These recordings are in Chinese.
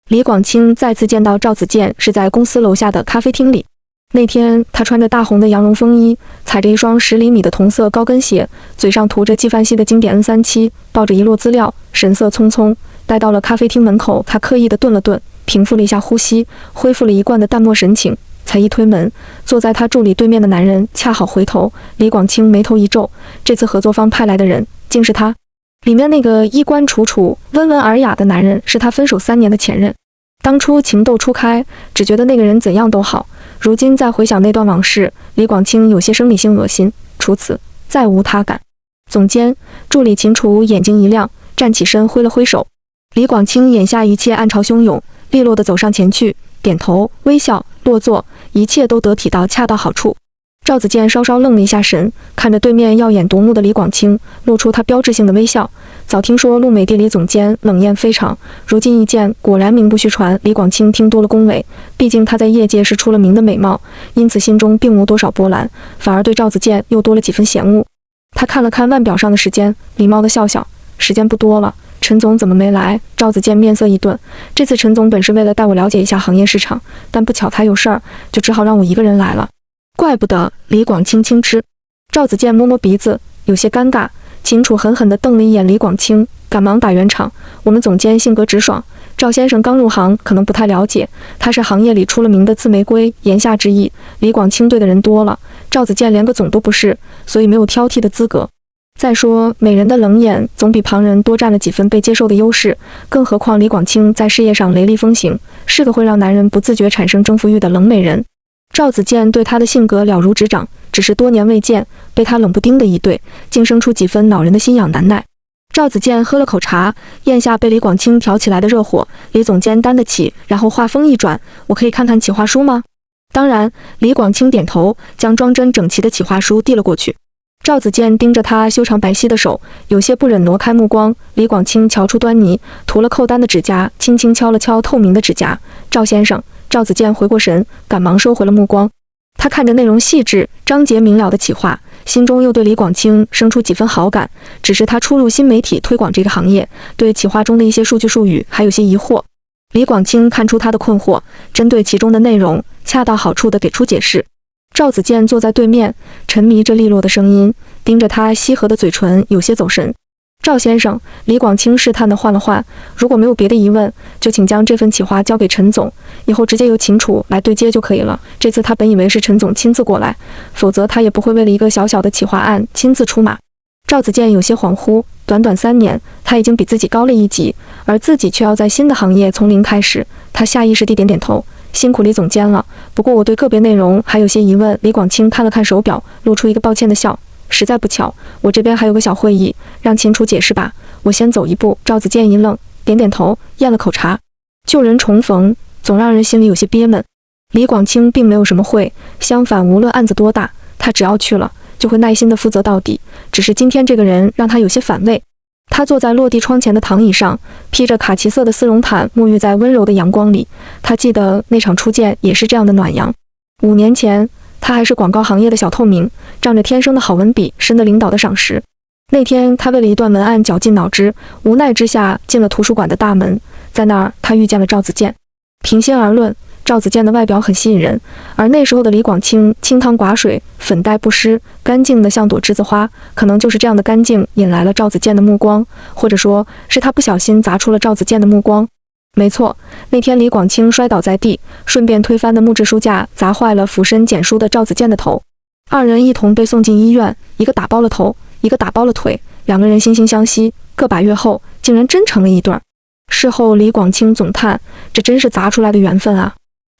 李广清再次见到赵子健是在公司楼下的咖啡厅里。那天他穿着大红的羊绒风衣，踩着一双10厘米的同色高跟鞋，嘴上涂着纪梵希的经典 N37，抱着一摞资料，神色匆匆。待到了咖啡厅门口，他刻意地顿了顿，平复了一下呼吸，恢复了一贯的淡漠神情，才一推门，坐在他助理对面的男人恰好回头。李广清眉头一皱，这次合作方派来的人竟是他。里面那个衣冠楚楚、温文尔雅的男人是他分手3年的前任。当初情窦初开，只觉得那个人怎样都好，如今再回想那段往事，李广清有些生理性恶心，除此再无他感。总监，助理秦楚眼睛一亮，站起身挥了挥手。李广清眼下一切暗潮汹涌，利落地走上前去，点头微笑，落座，一切都得体到恰到好处。赵子健稍稍愣了一下神，看着对面耀眼夺目的李广清，露出他标志性的微笑。早听说陆美地理总监冷艳非常，如今一见，果然名不虚传。李广清听多了恭维，毕竟他在业界是出了名的美貌，因此心中并无多少波澜，反而对赵子健又多了几分嫌恶。他看了看腕表上的时间，礼貌地笑笑，时间不多了，陈总怎么没来？赵子健面色一顿，这次陈总本是为了带我了解一下行业市场，但不巧他有事儿，就只好让我一个人来了。怪不得。李广清轻嗤。赵子健摸摸鼻子，有些尴尬。秦楚狠狠地瞪了一眼李广清，赶忙打圆场，我们总监性格直爽，赵先生刚入行，可能不太了解，他是行业里出了名的刺玫瑰。言下之意，李广清对的人多了，赵子健连个总都不是，所以没有挑剔的资格。再说，美人的冷眼总比旁人多占了几分被接受的优势，更何况李广清在事业上雷厉风行，是个会让男人不自觉产生征服欲的冷美人。赵子健对他的性格了如指掌，只是多年未见，被他冷不丁的一对，竟生出几分恼人的心痒难耐。赵子健喝了口茶，咽下被李广清挑起来的热火。李总监担得起，然后话锋一转，我可以看看企划书吗？当然。李广清点头，将装帧整齐的企划书递了过去。赵子健盯着他修长白皙的手，有些不忍挪开目光。李广清瞧出端倪，涂了扣单的指甲，轻轻敲了敲透明的指甲。赵先生。赵子健回过神，赶忙收回了目光。他看着内容细致、章节明了的企划，心中又对李广清生出几分好感。只是他初入新媒体推广这个行业，对企划中的一些数据术语还有些疑惑。李广清看出他的困惑，针对其中的内容，恰到好处地给出解释。赵子健坐在对面，沉迷着利落的声音，盯着他翕合的嘴唇，有些走神。赵先生，李广清试探地换了换，如果没有别的疑问，就请将这份企划交给陈总，以后直接由秦楚来对接就可以了。这次他本以为是陈总亲自过来，否则他也不会为了一个小小的企划案亲自出马。赵子健有些恍惚，短短3年，他已经比自己高了一级，而自己却要在新的行业从零开始。他下意识地点点头，辛苦李总监了，不过我对个别内容还有些疑问。李广清看了看手表，露出一个抱歉的笑。实在不巧，我这边还有个小会议，让秦楚解释吧，我先走一步。赵子健一愣，点点头，咽了口茶。旧人重逢，总让人心里有些憋闷。李广清并没有什么会，相反，无论案子多大，他只要去了，就会耐心地负责到底。只是今天这个人让他有些反胃。他坐在落地窗前的躺椅上，披着卡其色的丝绒毯，沐浴在温柔的阳光里。他记得那场初见也是这样的暖阳。5年前，他还是广告行业的小透明，仗着天生的好文笔，深得领导的赏识。那天，他为了一段文案绞尽脑汁，无奈之下进了图书馆的大门。在那儿，他遇见了赵子健。平心而论，赵子健的外表很吸引人，而那时候的李广清清汤寡水，粉黛不施，干净的像朵栀子花。可能就是这样的干净引来了赵子健的目光，或者说是他不小心砸出了赵子健的目光。没错，那天李广清摔倒在地，顺便推翻的木质书架砸坏了俯身捡书的赵子健的头。2人一同被送进医院，一个打包了头，一个打包了腿，2个人惺惺相惜，个把月后竟然真成了一对儿。事后李广清总叹，这真是砸出来的缘分啊。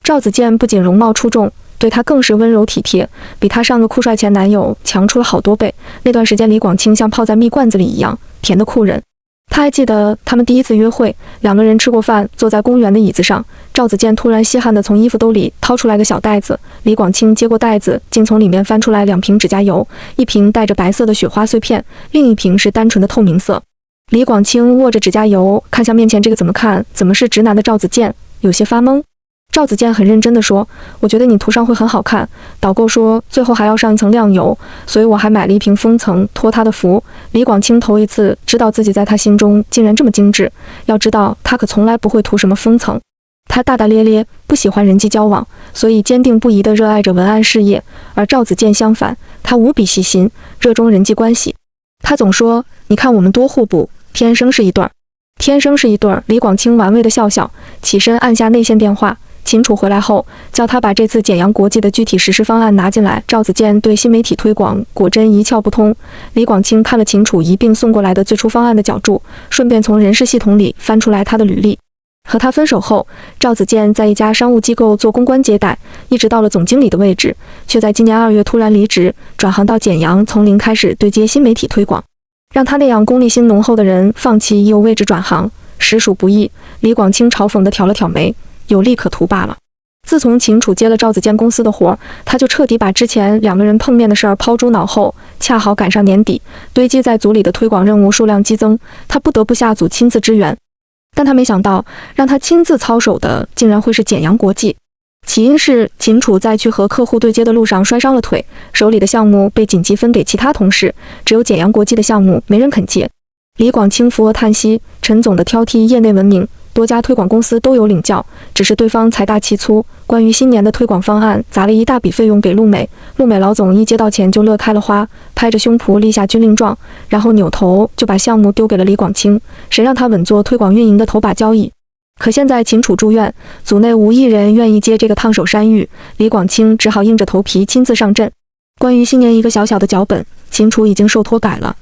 赵子健不仅容貌出众，对他更是温柔体贴，比他上个酷帅前男友强出了好多倍。那段时间李广清像泡在蜜罐子里一样，甜得酷人。他还记得他们第一次约会，2个人吃过饭，坐在公园的椅子上，赵子健突然稀罕地从衣服兜里掏出来个小袋子，李广清接过袋子，竟从里面翻出来2瓶指甲油，一瓶带着白色的雪花碎片，另一瓶是单纯的透明色。李广清握着指甲油，看向面前这个怎么看怎么是直男的赵子健，有些发懵。赵子健很认真地说，我觉得你涂上会很好看，导购说最后还要上一层亮油，所以我还买了一瓶封层托他的福。李广清头一次知道自己在他心中竟然这么精致，要知道他可从来不会涂什么封层。他大大咧咧，不喜欢人际交往，所以坚定不移地热爱着文案事业。而赵子健相反，他无比细心，热衷人际关系。他总说：“你看我们多互补，天生是一对儿，天生是一对儿。”李广清玩味地笑笑，起身按下内线电话。秦楚回来后，叫他把这次简阳国际的具体实施方案拿进来。赵子健对新媒体推广果真一窍不通。李广清看了秦楚一并送过来的最初方案的脚注，顺便从人事系统里翻出来他的履历。和他分手后，赵子健在一家商务机构做公关接待，一直到了总经理的位置，却在今年2月突然离职，转行到简阳，从零开始对接新媒体推广。让他那样功利心浓厚的人放弃已有位置转行，实属不易。李广清嘲讽地挑了挑眉，有利可图罢了。自从秦楚接了赵子健公司的活，他就彻底把之前2个人碰面的事儿抛诸脑后。恰好赶上年底，堆积在组里的推广任务数量激增，他不得不下组亲自支援。但他没想到，让他亲自操守的竟然会是简阳国际。起因是秦楚在去和客户对接的路上摔伤了腿，手里的项目被紧急分给其他同事，只有简阳国际的项目没人肯接。李广清扶额叹息，陈总的挑剔业内闻名，多家推广公司都有领教，只是对方财大气粗，关于新年的推广方案砸了一大笔费用给陆美。陆美老总一接到钱就乐开了花，拍着胸脯立下军令状，然后扭头就把项目丢给了李广清，谁让他稳坐推广运营的头把交椅。可现在秦楚住院，组内无一人愿意接这个烫手山芋，李广清只好硬着头皮亲自上阵。关于新年一个小小的脚本，秦楚已经受托改了。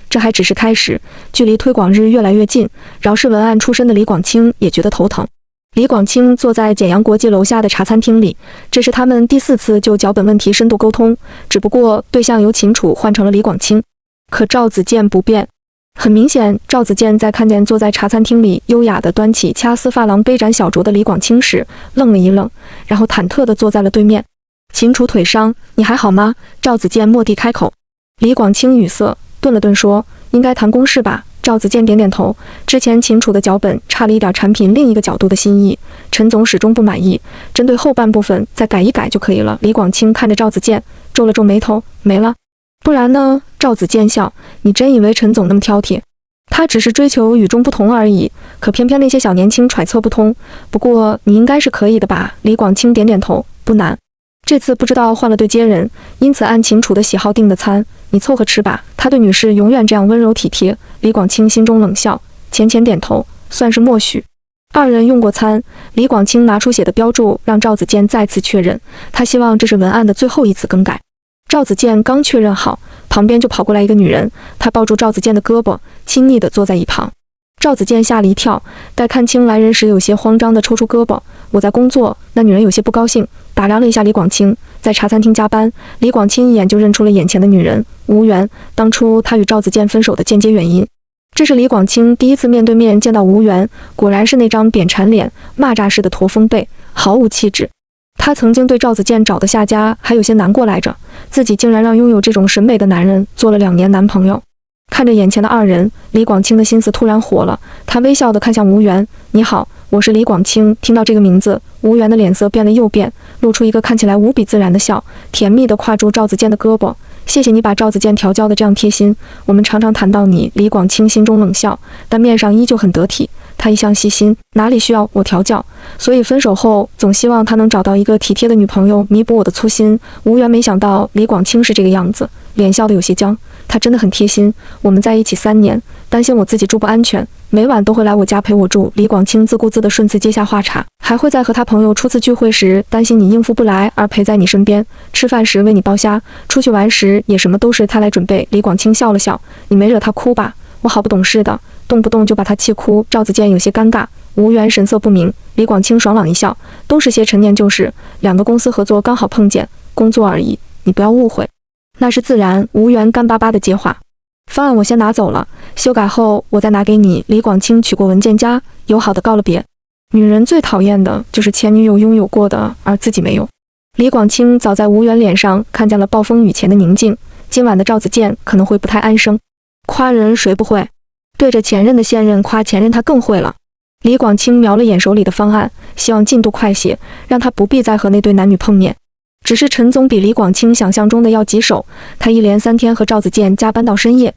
这还只是开始，距离推广日越来越近，饶是文案出身的李广清也觉得头疼。李广清坐在简阳国际楼下的茶餐厅里，这是他们第4次就脚本问题深度沟通，只不过对象由秦楚换成了李广清。可赵子健不变。很明显，赵子健在看见坐在茶餐厅里优雅地端起掐丝珐琅杯盏小酌的李广清时，愣了一愣，然后忐忑地坐在了对面。秦楚腿伤，你还好吗？赵子健蓦地开口。李广清语塞，顿了顿说：“应该谈公事吧。”赵子健点点头。之前秦楚的脚本差了一点产品另一个角度的新意，陈总始终不满意，针对后半部分再改一改就可以了。李广清看着赵子健，皱了皱眉头，没了。不然呢？赵子健笑，你真以为陈总那么挑剔？他只是追求与众不同而已，可偏偏那些小年轻揣测不通。不过你应该是可以的吧？李广清点点头，不难。这次不知道换了对接人，因此按秦楚的喜好订的餐，你凑合吃吧。他对女士永远这样温柔体贴。李广清心中冷笑，浅浅点头，算是默许。2人用过餐，李广清拿出写的标注，让赵子健再次确认，他希望这是文案的最后一次更改。赵子健刚确认好，旁边就跑过来一个女人，她抱住赵子健的胳膊，亲昵地坐在一旁。赵子健吓了一跳，待看清来人时有些慌张地抽出胳膊，我在工作。那女人有些不高兴，打量了一下李广清，在茶餐厅加班。李广清一眼就认出了眼前的女人吴媛，当初他与赵子健分手的间接原因。这是李广清第一次面对面见到吴媛，果然是那张扁馋脸，蚂蚱似的驼峰背，毫无气质。他曾经对赵子健找的下家还有些难过来着，自己竟然让拥有这种审美的男人做了2年男朋友。看着眼前的2人，李广清的心思突然活了，他微笑地看向吴媛，你好，我是李广清。听到这个名字，吴媛的脸色变了又变，露出一个看起来无比自然的笑，甜蜜地挎住赵子健的胳膊，谢谢你把赵子健调教得这样贴心，我们常常谈到你。李广清心中冷笑，但面上依旧很得体，他一向细心，哪里需要我调教，所以分手后总希望他能找到一个体贴的女朋友弥补我的粗心。吴媛没想到李广清是这个样子，脸笑得有些僵，他真的很贴心，我们在一起3年，担心我自己住不安全，每晚都会来我家陪我住。李广清自顾自地顺次接下话茬，还会在和他朋友初次聚会时担心你应付不来而陪在你身边，吃饭时为你剥虾，出去玩时也什么都是他来准备。李广清笑了笑，你没惹他哭吧？我好不懂事的，动不动就把他气哭。赵子健有些尴尬，吴媛神色不明。李广清爽朗一笑，都是些陈年旧事，2个公司合作刚好碰见，工作而已，你不要误会。那是自然。吴媛干巴巴的接话，方案我先拿走了，修改后我再拿给你。李广清取过文件夹，友好的告了别。女人最讨厌的就是前女友拥有过的而自己没有。李广清早在吴媛脸上看见了暴风雨前的宁静，今晚的赵子健可能会不太安生。夸人谁不会？对着前任的现任夸前任，他更会了。李广清瞄了眼手里的方案，希望进度快些，让他不必再和那对男女碰面。只是陈总比李广清想象中的要棘手，他一连3天和赵子健加班到深夜。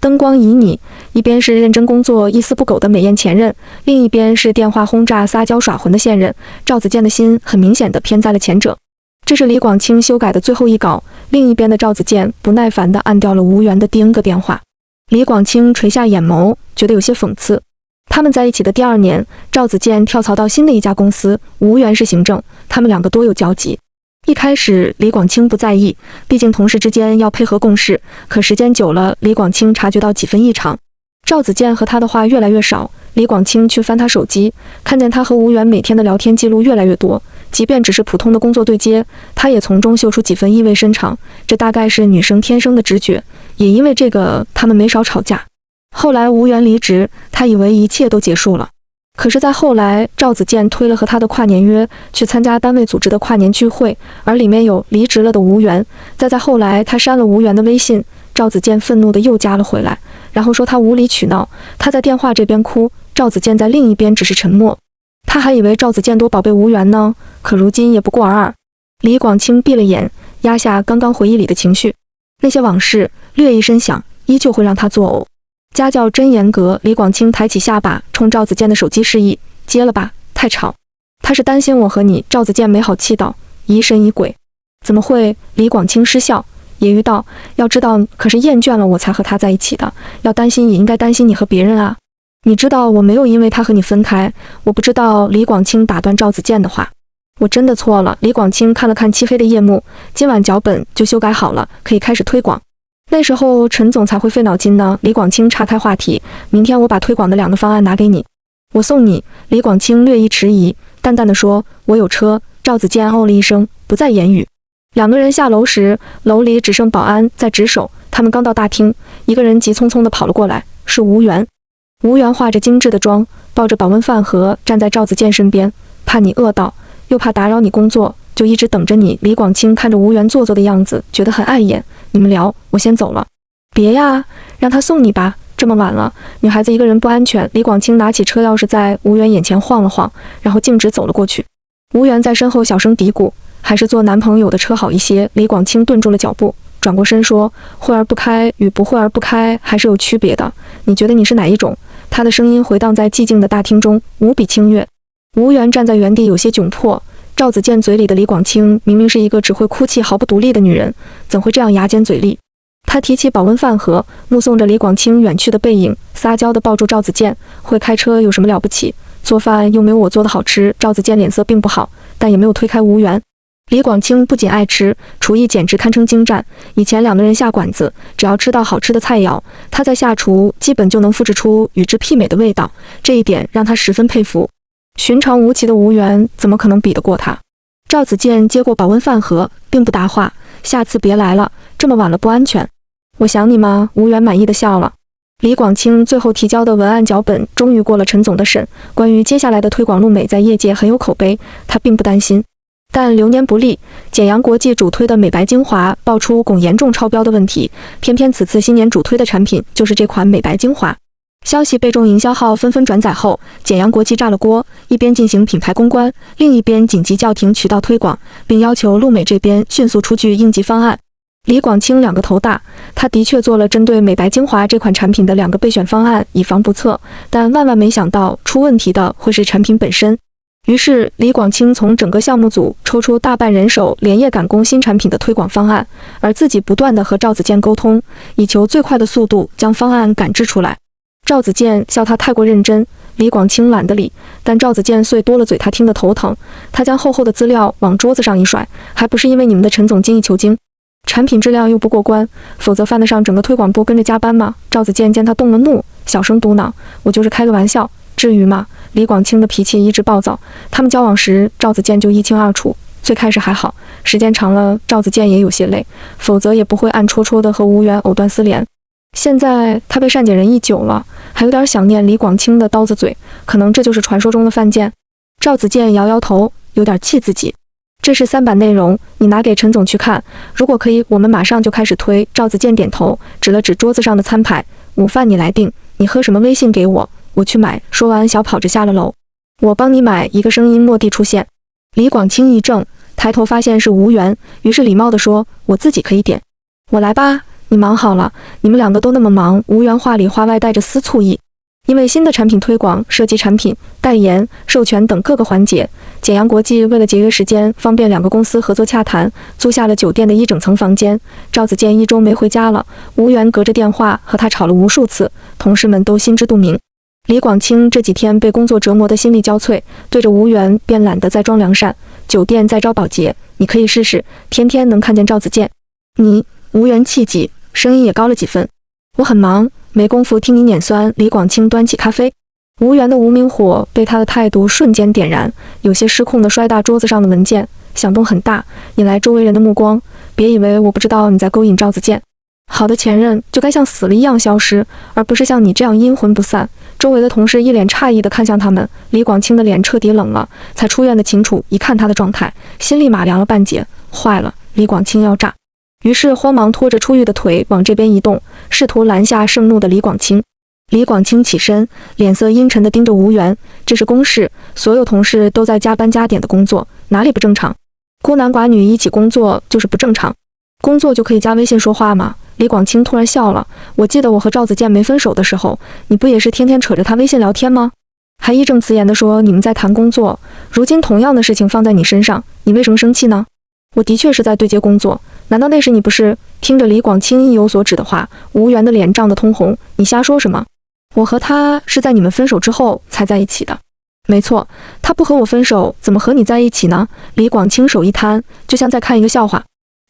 灯光旖旎，一边是认真工作一丝不苟的美艳前任，另一边是电话轰炸撒娇耍混的现任。赵子健的心很明显地偏在了前者。这是李广清修改的最后一稿，另一边的赵子健不耐烦地按掉了吴源的第 N 个电话。李广清垂下眼眸，觉得有些讽刺。他们在一起的第2年，赵子健跳槽到新的一家公司，吴源是行政，他们两个多有交集。一开始李广清不在意，毕竟同事之间要配合共事，可时间久了，李广清察觉到几分异常。赵子健和他的话越来越少，李广清去翻他手机，看见他和吴源每天的聊天记录越来越多，即便只是普通的工作对接，他也从中嗅出几分意味深长。这大概是女生天生的直觉，也因为这个，他们没少吵架。后来吴源离职，他以为一切都结束了。可是再后来，赵子健推了和他的跨年约，去参加单位组织的跨年聚会，而里面有离职了的吴源。再后来，他删了吴源的微信，赵子健愤怒的又加了回来，然后说他无理取闹。他在电话这边哭，赵子健在另一边只是沉默。他还以为赵子健多宝贝吴源呢，可如今也不过尔尔。李广清闭了眼，压下刚刚回忆里的情绪，那些往事略一声响，依旧会让他作呕。家教真严格，李广清抬起下巴，冲赵子健的手机示意，接了吧，太吵。他是担心我和你。赵子健没好气道，疑神疑鬼。怎么会？李广清失笑，揶揄道，要知道可是厌倦了我才和他在一起的，要担心也应该担心你和别人啊。你知道我没有因为他和你分开，我不知道。李广清打断赵子健的话，我真的错了。李广清看了看漆黑的夜幕，今晚脚本就修改好了，可以开始推广。那时候陈总才会费脑筋呢。李广清岔开话题，明天我把推广的2个方案拿给你，我送你。李广清略一迟疑，淡淡的说，我有车。赵子健哦了一声，不再言语。2个人下楼时，楼里只剩保安在值守。他们刚到大厅，一个人急匆匆地跑了过来，是吴源。吴源化着精致的妆，抱着保温饭盒站在赵子健身边，怕你饿到，又怕打扰你工作，就一直等着你。李广清看着吴源做作的样子，觉得很碍眼。你们聊，我先走了。别呀，让他送你吧，这么晚了，女孩子一个人不安全。李广清拿起车钥匙在吴源眼前晃了晃，然后径直走了过去。吴源在身后小声嘀咕，还是坐男朋友的车好一些。李广清顿住了脚步，转过身说，会而不开与不会而不开还是有区别的，你觉得你是哪一种？他的声音回荡在寂静的大厅中，无比清越。吴源站在原地有些窘迫。赵子健嘴里的李广清明明是一个只会哭泣毫不独立的女人，怎会这样牙尖嘴利？他提起保温饭盒，目送着李广清远去的背影，撒娇地抱住赵子健，会开车有什么了不起？做饭又没有我做的好吃。赵子健脸色并不好，但也没有推开吴源。李广清不仅爱吃，厨艺简直堪称精湛。以前2个人下馆子，只要吃到好吃的菜肴，他在下厨基本就能复制出与之媲美的味道，这一点让他十分佩服。寻常无奇的吴源怎么可能比得过他？赵子健接过保温饭盒，并不答话，下次别来了，这么晚了不安全。我想你吗？吴源满意的笑了。李广清最后提交的文案脚本终于过了陈总的审，关于接下来的推广路美在业界很有口碑，他并不担心。但流年不利，简阳国际主推的美白精华爆出汞严重超标的问题，偏偏此次新年主推的产品就是这款美白精华。消息被众营销号纷纷转载后，简阳国际炸了锅，一边进行品牌公关，另一边紧急叫停渠道推广，并要求路美这边迅速出具应急方案。李广清2个头大，他的确做了针对美白精华这款产品的2个备选方案，以防不测，但万万没想到出问题的会是产品本身。于是李广清从整个项目组抽出大半人手，连夜赶工新产品的推广方案，而自己不断地和赵子健沟通，以求最快的速度将方案赶制出来。赵子健笑他太过认真，李广清懒得理，但赵子健碎多了嘴，他听得头疼。他将厚厚的资料往桌子上一甩，还不是因为你们的陈总精益求精，产品质量又不过关，否则犯得上整个推广部跟着加班吗？赵子健见他动了怒，小声嘟囔，我就是开个玩笑，至于吗？李广清的脾气一直暴躁，他们交往时赵子健就一清二楚，最开始还好，时间长了赵子健也有些累，否则也不会暗戳戳的和吴源藕断丝连。现在他被善解人意久了，还有点想念李广清的刀子嘴，可能这就是传说中的犯贱。赵子健摇摇头，有点气自己。这是3版内容，你拿给陈总去看，如果可以，我们马上就开始推。赵子健点头，指了指桌子上的餐牌，午饭你来订，你喝什么微信给我，我去买。说完小跑着下了楼。我帮你买。一个声音落地出现。李广清一怔，抬头发现是吴源，于是礼貌地说，我自己可以点。我来吧。你忙好了，你们两个都那么忙。吴源话里话外带着丝醋意。因为新的产品推广涉及产品、代言、授权等各个环节，简阳国际为了节约时间，方便两个公司合作洽谈，租下了酒店的一整层房间。赵子健1周没回家了，吴源隔着电话和他吵了无数次，同事们都心知肚明。李广清这几天被工作折磨得心力交瘁，对着吴源便懒得再装良善。酒店在招保洁，你可以试试，天天能看见赵子健。你，吴源气急，声音也高了几分。我很忙，没工夫听你碾酸。李广清端起咖啡，吴源的无名火被他的态度瞬间点燃，有些失控地摔大桌子上的文件，响动很大，引来周围人的目光。别以为我不知道你在勾引赵子健。好的前任就该像死了一样消失，而不是像你这样阴魂不散。周围的同事一脸诧异地看向他们，李广清的脸彻底冷了。才出院的秦楚一看他的状态，心立马凉了半截，坏了，李广清要炸。于是慌忙拖着出狱的腿往这边移动，试图拦下盛怒的李广清。李广清起身，脸色阴沉地盯着吴源，这是公事，所有同事都在加班加点的工作，哪里不正常？孤男寡女一起工作就是不正常？工作就可以加微信说话吗？李广清突然笑了，我记得我和赵子健没分手的时候，你不也是天天扯着他微信聊天吗？还义正辞严地说你们在谈工作，如今同样的事情放在你身上，你为什么生气呢？我的确是在对接工作，难道那时你不是？听着李广清意有所指的话，吴源的脸涨得通红，你瞎说什么？我和他是在你们分手之后才在一起的。没错，他不和我分手，怎么和你在一起呢？李广清手一摊，就像在看一个笑话。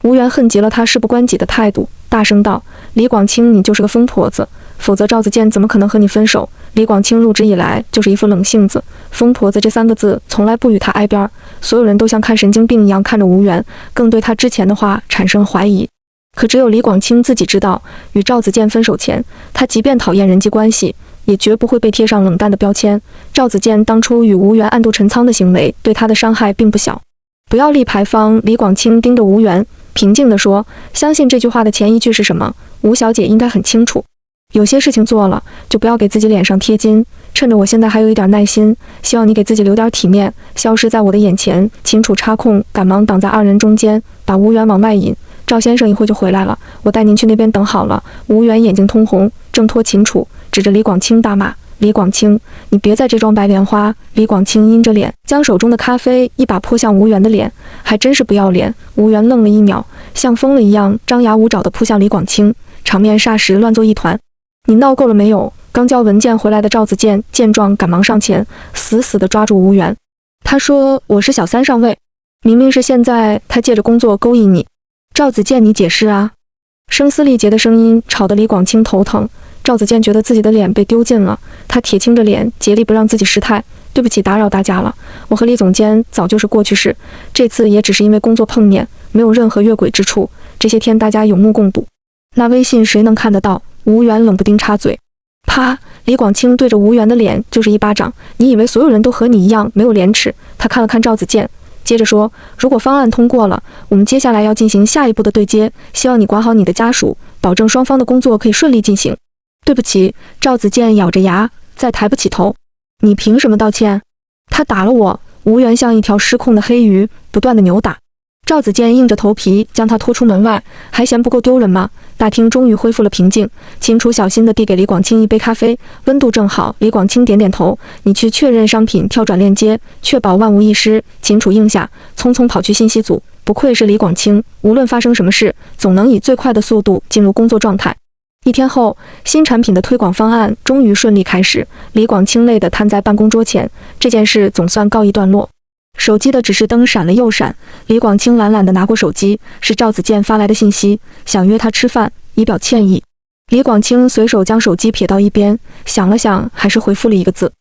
吴源恨极了他事不关己的态度，大声道：李广清，你就是个疯婆子，否则赵子健怎么可能和你分手？李广清入职以来就是一副冷性子，疯婆子这3个字从来不与他挨边，所有人都像看神经病一样看着吴源，更对他之前的话产生怀疑。可只有李广清自己知道，与赵子健分手前，他即便讨厌人际关系，也绝不会被贴上冷淡的标签。赵子健当初与吴源暗度陈仓的行为，对他的伤害并不小。不要立牌坊，李广清盯着吴源，平静地说，相信这句话的前一句是什么，吴小姐应该很清楚。有些事情做了，就不要给自己脸上贴金。趁着我现在还有一点耐心，希望你给自己留点体面，消失在我的眼前。秦楚插空，赶忙挡在2人中间，把吴源往外引。赵先生一会就回来了，我带您去那边等好了。吴源眼睛通红，挣脱秦楚，指着李广清大骂：李广清，你别在这装白莲花！李广清阴着脸，将手中的咖啡一把泼向吴源的脸，还真是不要脸。吴源愣了1秒，像疯了一样张牙舞爪地扑向李广清，场面霎时乱作一团。你闹够了没有？刚交文件回来的赵子健见状，赶忙上前，死死地抓住吴源。他说：我是小3上尉，明明是现在他借着工作勾引你。赵子健，你解释啊！声嘶力竭的声音吵得李广清头疼。赵子健觉得自己的脸被丢尽了，他铁青着脸，竭力不让自己失态。对不起，打扰大家了，我和李总监早就是过去式，这次也只是因为工作碰面，没有任何越轨之处。这些天大家有目共睹。那微信谁能看得到？吴源冷不丁插嘴。啪！李广清对着吴源的脸就是一巴掌。你以为所有人都和你一样没有廉耻？他看了看赵子健，接着说，如果方案通过了，我们接下来要进行下一步的对接，希望你管好你的家属，保证双方的工作可以顺利进行。对不起，赵子健咬着牙，再抬不起头。你凭什么道歉？他打了我。吴源像一条失控的黑鱼，不断的扭打。赵子健硬着头皮将他拖出门外，还嫌不够丢人吗？大厅终于恢复了平静，秦楚小心地递给李广清一杯咖啡，温度正好。李广清点点头，你去确认商品跳转链接，确保万无一失。秦楚应下，匆匆跑去信息组。不愧是李广清，无论发生什么事，总能以最快的速度进入工作状态。1天后，新产品的推广方案终于顺利开始。李广清累得瘫在办公桌前，这件事总算告一段落。手机的指示灯闪了又闪，李广清懒懒地拿过手机，是赵子健发来的信息，想约他吃饭，以表歉意。李广清随手将手机撇到一边，想了想，还是回复了一个字：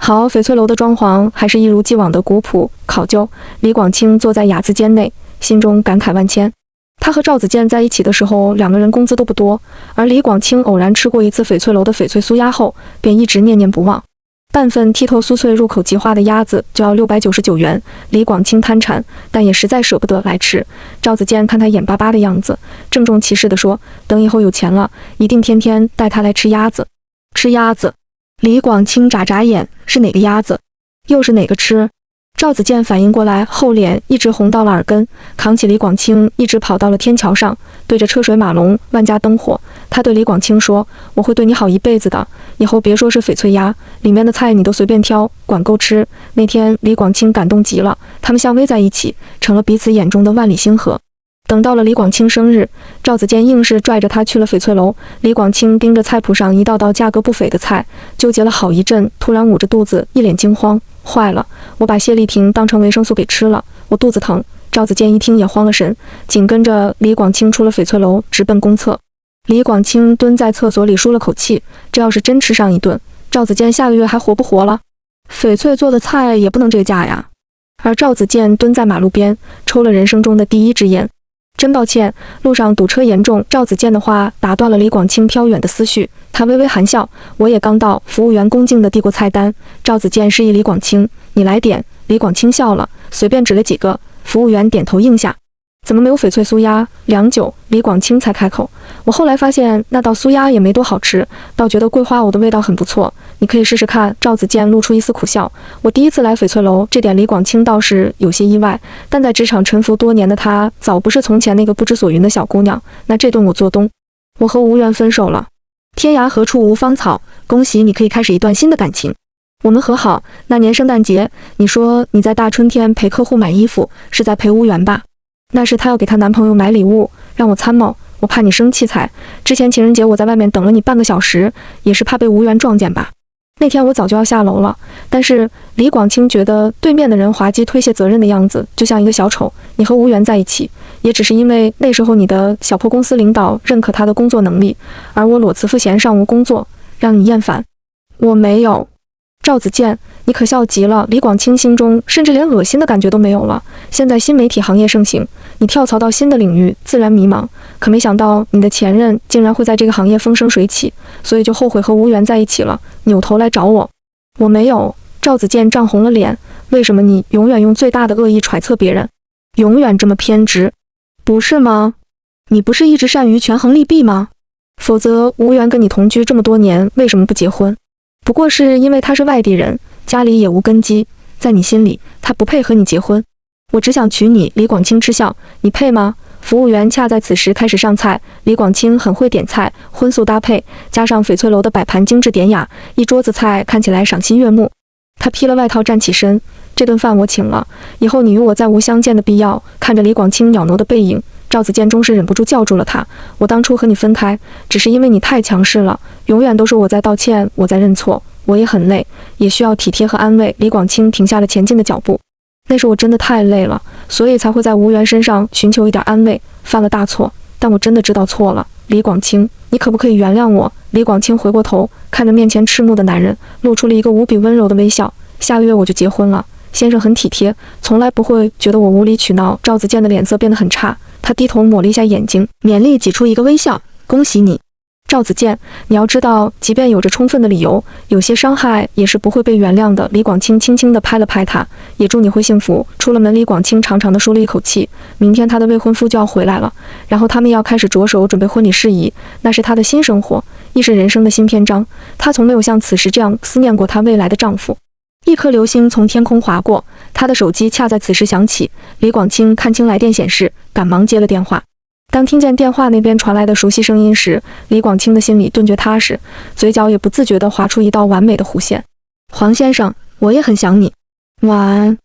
好。翡翠楼的装潢还是一如既往的古朴考究。李广清坐在雅字间内，心中感慨万千。他和赵子健在一起的时候，2个人工资都不多，而李广清偶然吃过一次翡翠楼的翡翠酥鸭后，便一直念念不忘。半份剔透酥脆入口即化的鸭子就要699元，李广清贪馋，但也实在舍不得来吃。赵子健看他眼巴巴的样子，郑重其事地说，等以后有钱了，一定天天带他来吃鸭子。吃鸭子？李广清眨眨眼，是哪个鸭子？又是哪个吃？赵子健反应过来后，脸一直红到了耳根，扛起李广清一直跑到了天桥上，对着车水马龙、万家灯火，他对李广清说：“我会对你好一辈子的，以后别说是翡翠鸭，里面的菜你都随便挑，管够吃。”那天李广清感动极了，他们相偎在一起，成了彼此眼中的万里星河。等到了李广清生日，赵子健硬是拽着他去了翡翠楼。李广清盯着菜谱上一道道价格不菲的菜，纠结了好一阵，突然捂着肚子，一脸惊慌：“坏了，我把谢丽婷当成维生素给吃了，我肚子疼。”赵子健一听也慌了神，紧跟着李广清出了翡翠楼，直奔公厕。李广清蹲在厕所里舒了口气，这要是真吃上一顿，赵子健下个月还活不活了？翡翠做的菜也不能这个价呀。而赵子健蹲在马路边，抽了人生中的第一支烟。真抱歉，路上堵车严重。赵子健的话打断了李广清飘远的思绪，他微微含笑：“我也刚到。”服务员恭敬地递过菜单，赵子健示意李广清：“你来点。”李广清笑了，随便指了几个，服务员点头应下。怎么没有翡翠酥鸭？良久，李广清才开口：“我后来发现那道酥鸭也没多好吃，倒觉得桂花藕的味道很不错，你可以试试看。”赵子健露出一丝苦笑：“我第一次来翡翠楼，这点李广清倒是有些意外，但在职场沉浮多年的他，早不是从前那个不知所云的小姑娘。那这顿我做东，我和吴源分手了。天涯何处无芳草，恭喜你可以开始一段新的感情。我们和好，那年圣诞节，你说你在大春天陪客户买衣服，是在陪吴源吧？那是她要给她男朋友买礼物，让我参谋，我怕你生气才。之前情人节我在外面等了你半个小时，也是怕被吴源撞见吧。那天我早就要下楼了，但是李广清觉得对面的人滑稽推卸责任的样子，就像一个小丑。你和吴源在一起，也只是因为那时候你的小破公司领导认可他的工作能力，而我裸辞赋闲上无工作，让你厌烦。我没有。赵子健，你可笑极了。李广清心中甚至连恶心的感觉都没有了。现在新媒体行业盛行，你跳槽到新的领域，自然迷茫。可没想到你的前任竟然会在这个行业风生水起，所以就后悔和吴源在一起了，扭头来找我。我没有。赵子健涨红了脸，为什么你永远用最大的恶意揣测别人，永远这么偏执，不是吗？你不是一直善于权衡利弊吗？否则吴源跟你同居这么多年，为什么不结婚？不过是因为他是外地人，家里也无根基，在你心里他不配和你结婚。我只想娶你。李广清嗤笑：你配吗？服务员恰在此时开始上菜，李广清很会点菜，荤素搭配，加上翡翠楼的摆盘精致典雅，一桌子菜看起来赏心悦目。他披了外套站起身：这顿饭我请了，以后你与我再无相见的必要。看着李广清袅娜的背影，赵子健终是忍不住叫住了他：我当初和你分开，只是因为你太强势了，永远都是我在道歉，我在认错，我也很累，也需要体贴和安慰。李广清停下了前进的脚步：那时我真的太累了，所以才会在吴源身上寻求一点安慰，犯了大错，但我真的知道错了。李广清，你可不可以原谅我？李广清回过头，看着面前赤目的男人，露出了一个无比温柔的微笑：下个月我就结婚了，先生很体贴，从来不会觉得我无理取闹。赵子健的脸色变得很差，他低头抹了一下眼睛，勉力挤出一个微笑：恭喜你。赵子健，你要知道，即便有着充分的理由，有些伤害也是不会被原谅的。李广清轻轻地拍了拍他：也祝你会幸福。出了门，李广清长长的舒了一口气。明天他的未婚夫就要回来了，然后他们要开始着手准备婚礼事宜，那是他的新生活，亦是人生的新篇章。他从没有像此时这样思念过他未来的丈夫。一颗流星从天空划过，他的手机恰在此时响起。李广清看清来电显示，赶忙接了电话。当听见电话那边传来的熟悉声音时，李广清的心里顿觉踏实，嘴角也不自觉地划出一道完美的弧线。黄先生，我也很想你，晚安。